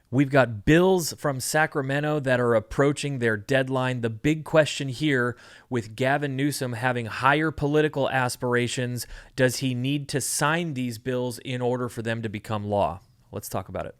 We've got bills from Sacramento that are approaching their deadline. The big question here, with Gavin Newsom having higher political aspirations, does he need to sign these bills in order for them to become law? Let's talk about it.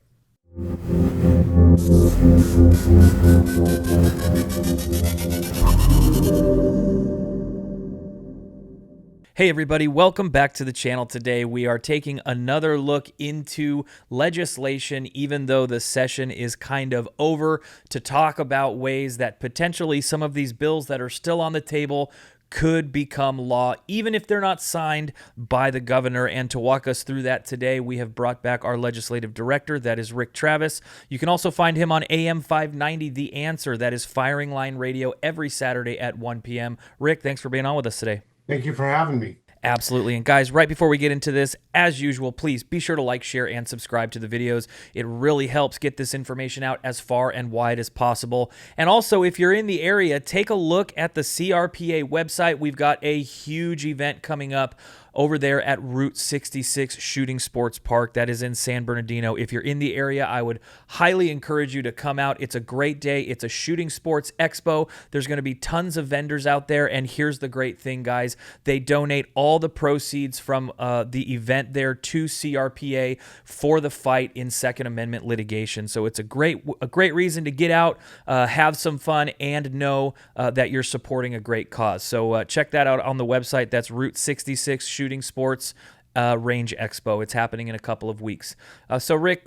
Hey everybody, welcome back to the channel. Today we are taking another look into legislation, even though the session is kind of over, to talk about ways that potentially some of these bills that are still on the table could become law, even if they're not signed by the governor. And to walk us through that today, we have brought back our legislative director, that is Rick Travis. You can also find him on AM 590, The Answer, that is Firing Line Radio, every Saturday at 1 p.m. Rick, thanks for being on with us today. Thank you for having me. Absolutely. And guys, right before we get into this, as usual, please be sure to like, share, and subscribe to the videos. It really helps get this information out as far and wide as possible. And also, if you're in the area, take a look at the CRPA website. We've got a huge event coming up over there at Route 66 Shooting Sports Park. That is in San Bernardino. If you're in the area, I would highly encourage you to come out. It's a great day. It's a shooting sports expo. There's going to be tons of vendors out there. And here's the great thing, guys. They donate all the proceeds from the event there to CRPA for the fight in Second Amendment litigation. So it's a great reason to get out, have some fun, and know that you're supporting a great cause. So check that out on the website. That's Route 66 Shooting Sports Range Expo. It's happening in a couple of weeks. So Rick,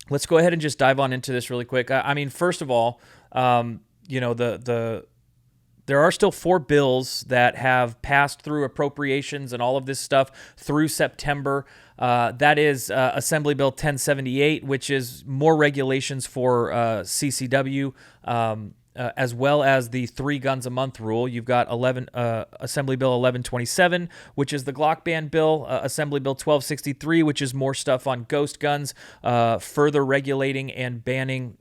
let's go ahead and just dive on into this really quick. I mean, first of all, there are still 4 bills that have passed through appropriations and all of this stuff through September. That is Assembly Bill 1078, which is more regulations for CCW, as well as the 3 guns a month rule. You've got Assembly Bill 1127, which is the Glock Ban bill, Assembly Bill 1263, which is more stuff on ghost guns, further regulating and banning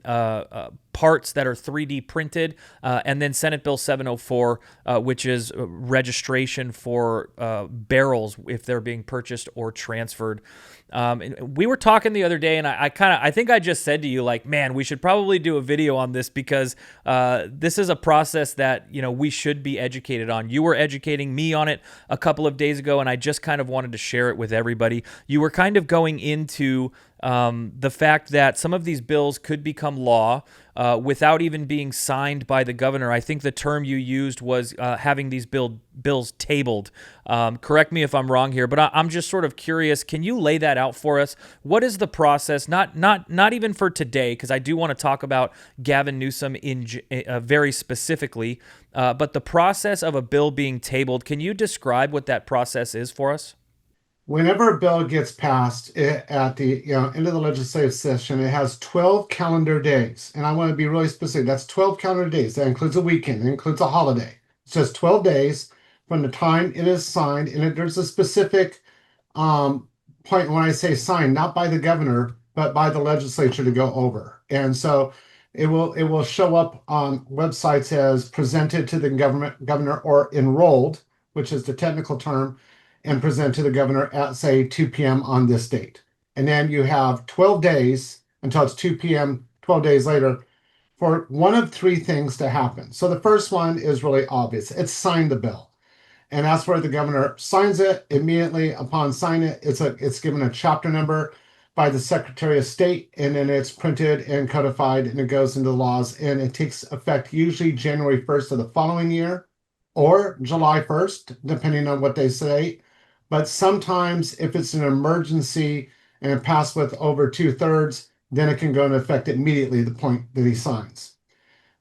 parts that are 3D printed, and then Senate Bill 704, which is registration for barrels if they're being purchased or transferred. We were talking the other day, and I think I just said to you, like, man, we should probably do a video on this because this is a process that, we should be educated on. You were educating me on it a couple of days ago, and I just kind of wanted to share it with everybody. You were kind of going into the fact that some of these bills could become law without even being signed by the governor. I think the term you used was having these bills tabled. Correct me if I'm wrong here, but I'm just sort of curious. Can you lay that out for us? What is the process? Not even for today, because I do want to talk about Gavin Newsom very specifically, but the process of a bill being tabled. Can you describe what that process is for us? Whenever a bill gets passed at the end of the legislative session, it has 12 calendar days. And I want to be really specific. That's 12 calendar days. That includes a weekend. It includes a holiday. It's just 12 days from the time it is signed. And there's a specific point when I say signed, not by the governor, but by the legislature to go over. And so it will show up on websites as presented to the governor or enrolled, which is the technical term, and present to the governor at, say, 2 p.m. on this date. And then you have 12 days until it's 2 p.m., 12 days later, for one of 3 things to happen. So the first one is really obvious. It's sign the bill. And that's where the governor signs it. Immediately upon signing it, it's given a chapter number by the Secretary of State, and then it's printed and codified, and it goes into laws. And it takes effect usually January 1st of the following year or July 1st, depending on what they say. But sometimes if it's an emergency and it passed with over 2/3, then it can go into effect immediately at the point that he signs.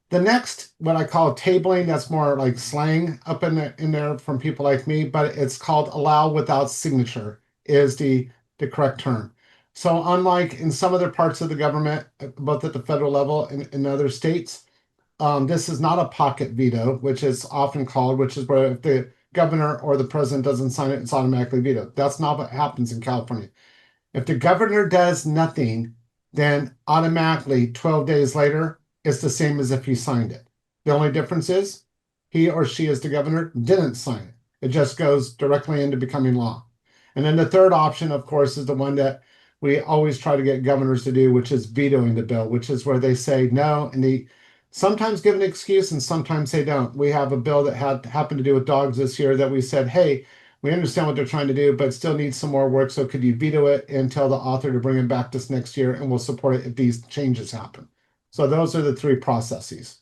The next, what I call tabling, that's more like slang up in there from people like me, but it's called allow without signature is the correct term. So unlike in some other parts of the government, both at the federal level and in other states, this is not a pocket veto, which is often called, which is where if the governor or the president doesn't sign it, it's automatically vetoed. That's not what happens in California. If the governor does nothing, then automatically 12 days later, it's the same as if he signed it. The only difference is he or she, as the governor, didn't sign it. It just goes directly into becoming law. And then the third option, of course, is the one that we always try to get governors to do, which is vetoing the bill, which is where they say no, and they sometimes give an excuse and sometimes they don't. We have a bill that had happened to do with dogs this year that we said, hey, we understand what they're trying to do, but still needs some more work. So could you veto it and tell the author to bring it back this next year, and we'll support it if these changes happen. So those are the three processes.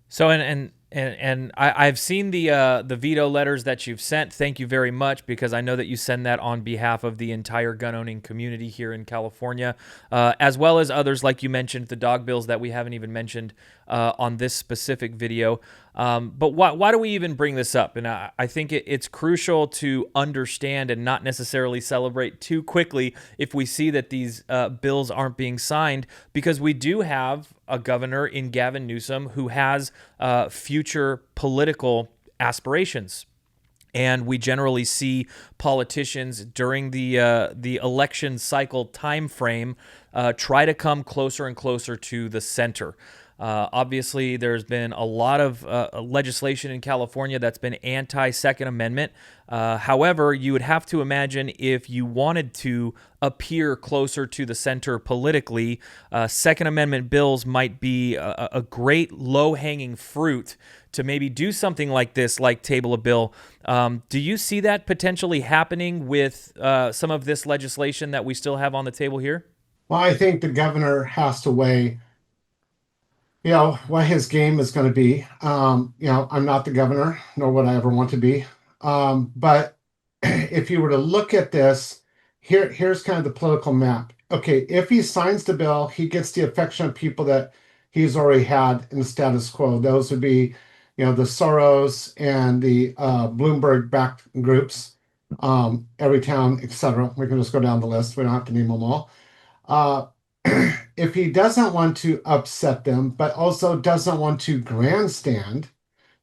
So I've seen the veto letters that you've sent. Thank you very much, because I know that you send that on behalf of the entire gun owning community here in California, as well as others, like you mentioned, the dog bills that we haven't even mentioned on this specific video. But why do we even bring this up? And I think it's crucial to understand and not necessarily celebrate too quickly if we see that these bills aren't being signed, because we do have a governor in Gavin Newsom who has future political aspirations. And we generally see politicians during the election cycle time frame try to come closer and closer to the center. Obviously, there's been a lot of legislation in California that's been anti-Second Amendment. However, you would have to imagine if you wanted to appear closer to the center politically, Second Amendment bills might be a great low-hanging fruit to maybe do something like this, like table a bill. Do you see that potentially happening with some of this legislation that we still have on the table here? Well, I think the governor has to weigh, what his game is going to be. I'm not the governor, nor would I ever want to be. But if you were to look at this, here's kind of the political map. Okay, if he signs the bill, he gets the affection of people that he's already had in the status quo. Those would be, the Soros and the Bloomberg-backed groups, Everytown, etc. We can just go down the list. We don't have to name them all. If he doesn't want to upset them, but also doesn't want to grandstand,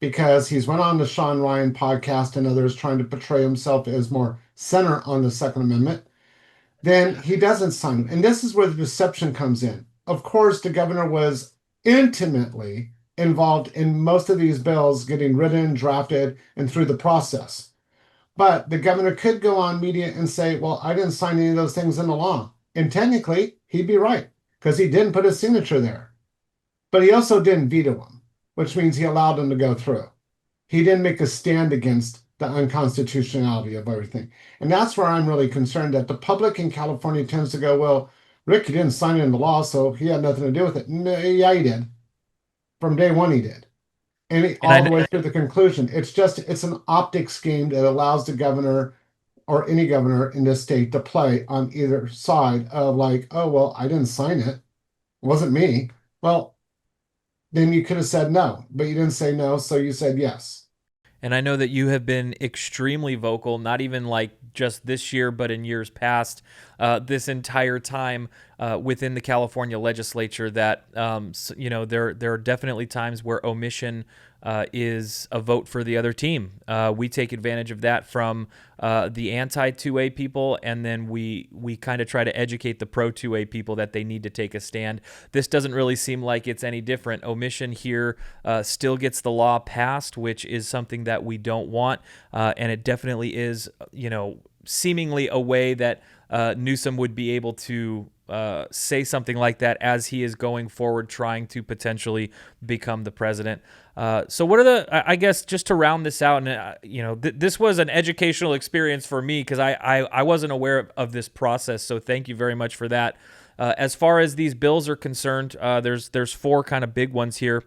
because he's went on the Sean Ryan podcast and others trying to portray himself as more center on the Second Amendment, then he doesn't sign them. And this is where the deception comes in. Of course, the governor was intimately involved in most of these bills getting written, drafted, and through the process. But the governor could go on media and say, well, I didn't sign any of those things into law. And technically, he'd be right, because he didn't put his signature there. But he also didn't veto them, which means he allowed them to go through. He didn't make a stand against the unconstitutionality of everything. And that's where I'm really concerned, that the public in California tends to go, well, Rick, you didn't sign it into law, so he had nothing to do with it. No, yeah, he did. From day one, he did. And all the way through the conclusion. It's an optics game that allows the governor or any governor in this state to play on either side of like, oh, well, I didn't sign it. It wasn't me. Well, then you could have said no, but you didn't say no, so you said yes. And I know that you have been extremely vocal, not even like just this year, but in years past, this entire time within the California legislature, that there are definitely times where omission is a vote for the other team. We take advantage of that from the anti-2A people, and then we kind of try to educate the pro-2A people that they need to take a stand. This doesn't really seem like it's any different. Omission here still gets the law passed, which is something that we don't want, and it definitely is, seemingly a way that Newsom would be able to say something like that as he is going forward trying to potentially become the president. So what are I guess just to round this out, and this was an educational experience for me, because I wasn't aware of this process, so thank you very much for that. As far as these bills are concerned, there's four kind of big ones here.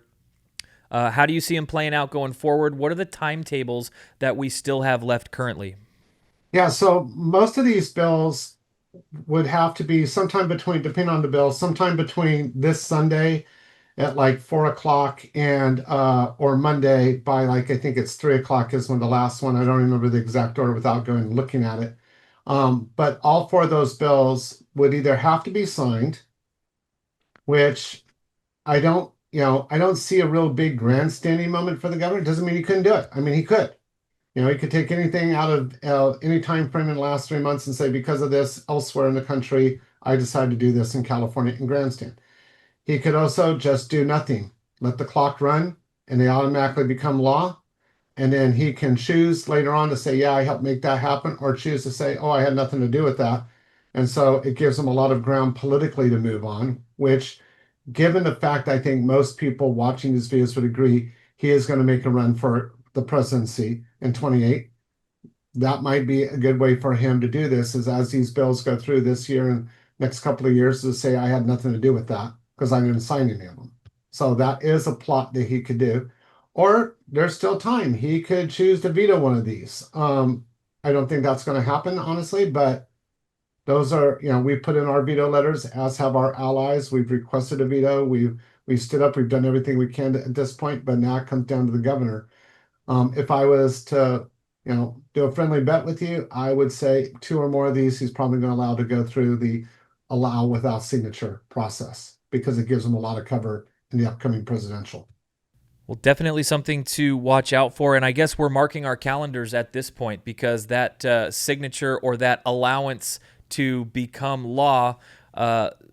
How do you see them playing out going forward? What are the timetables that we still have left currently? Yeah, so most of these bills would have to be sometime between, depending on the bill, sometime between this Sunday at like 4 o'clock and or Monday by like, I think it's 3 o'clock is when the last one. I don't remember the exact order without going and looking at it. But all four of those bills would either have to be signed, which I don't see a real big grandstanding moment for the governor. It doesn't mean he couldn't do it. I mean, he could. He could take anything out of any time frame in the last 3 months and say, because of this elsewhere in the country, I decided to do this in California and grandstand. He could also just do nothing, let the clock run, and they automatically become law. And then he can choose later on to say, yeah, I helped make that happen, or choose to say, oh, I had nothing to do with that. And so it gives him a lot of ground politically to move on, which, given the fact I think most people watching these videos would agree, he is going to make a run for the presidency in 28. That might be a good way for him to do this, is as these bills go through this year and next couple of years, to say I had nothing to do with that because I didn't sign any of them. So that is a plot that he could do. Or there's still time. He could choose to veto one of these. I don't think that's going to happen, honestly, but those are, we put in our veto letters, as have our allies. We've requested a veto. We've stood up. We've done everything we can at this point, but now it comes down to the governor. If I was to, do a friendly bet with you, I would say two or more of these he's probably going to allow to go through the allow without signature process because it gives him a lot of cover in the upcoming presidential. Well, definitely something to watch out for. And I guess we're marking our calendars at this point because that signature or that allowance to become law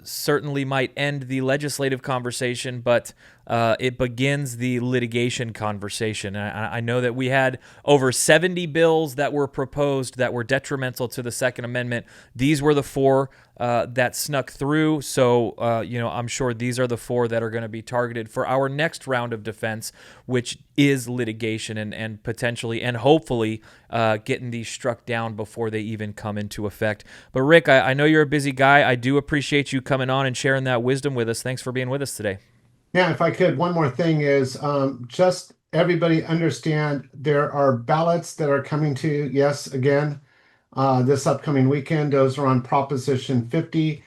certainly might end the legislative conversation, but it begins the litigation conversation. I know that we had over 70 bills that were proposed that were detrimental to the Second Amendment. These were the four that snuck through. So, I'm sure these are the four that are going to be targeted for our next round of defense, which is litigation and potentially and hopefully getting these struck down before they even come into effect. But Rick, I know you're a busy guy. I do appreciate you coming on and sharing that wisdom with us. Thanks for being with us today. Yeah, if I could, one more thing is just everybody understand there are ballots that are coming to, yes, again, this upcoming weekend. Those are on Proposition 50.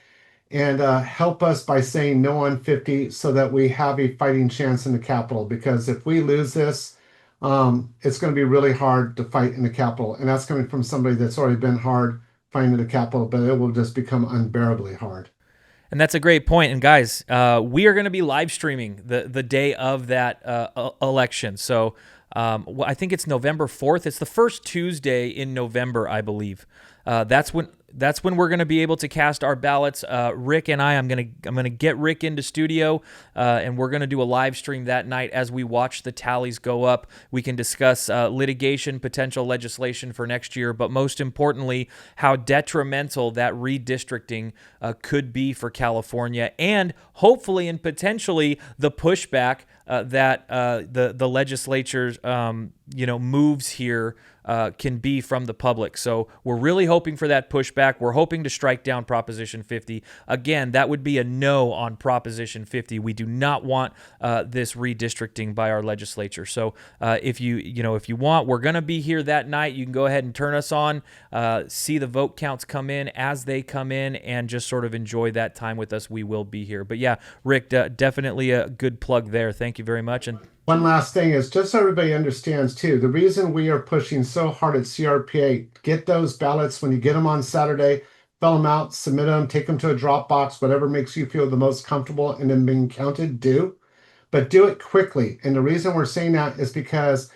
And help us by saying no on 50 so that we have a fighting chance in the Capitol. Because if we lose this, it's going to be really hard to fight in the Capitol. And that's coming from somebody that's already been hard fighting in the Capitol, but it will just become unbearably hard. And that's a great point. And guys, we are going to be live streaming the day of that election. So I think it's November 4th. It's the first Tuesday in November, I believe. That's when we're going to be able to cast our ballots. Rick and I'm gonna get Rick into studio, and we're gonna do a live stream that night as we watch the tallies go up. We can discuss litigation, potential legislation for next year, but most importantly, how detrimental that redistricting could be for California, and hopefully and potentially the pushback that the legislature's moves here can be from the public. So we're really hoping for that pushback. We're hoping to strike down Proposition 50. Again, that would be a no on Proposition 50. We do not want this redistricting by our legislature. So if you want, we're going to be here that night. You can go ahead and turn us on, see the vote counts come in as they come in, and just sort of enjoy that time with us. We will be here. But yeah, Rick, definitely a good plug there. Thank you very much. And one last thing is just so everybody understands too, the reason we are pushing so hard at CRPA, get those ballots when you get them on Saturday, fill them out, submit them, take them to a Dropbox, whatever makes you feel the most comfortable and then being counted, do. But do it quickly. And the reason we're saying that is because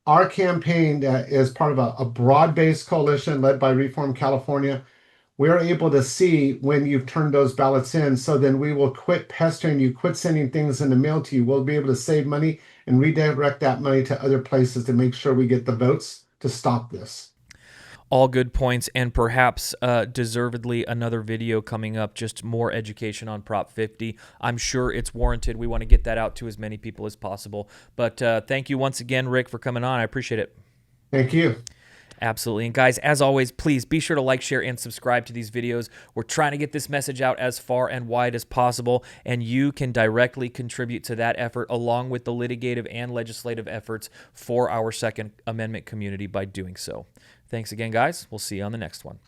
our campaign is part of a broad-based coalition led by Reform California. We're able to see when you've turned those ballots in. So then we will quit pestering you, quit sending things in the mail to you. We'll be able to save money and redirect that money to other places to make sure we get the votes to stop this. All good points, and perhaps deservedly another video coming up, just more education on Prop 50. I'm sure it's warranted. We want to get that out to as many people as possible. But thank you once again, Rick, for coming on. I appreciate it. Thank you. Absolutely. And guys, as always, please be sure to like, share, and subscribe to these videos. We're trying to get this message out as far and wide as possible, and you can directly contribute to that effort along with the litigative and legislative efforts for our Second Amendment community by doing so. Thanks again, guys. We'll see you on the next one.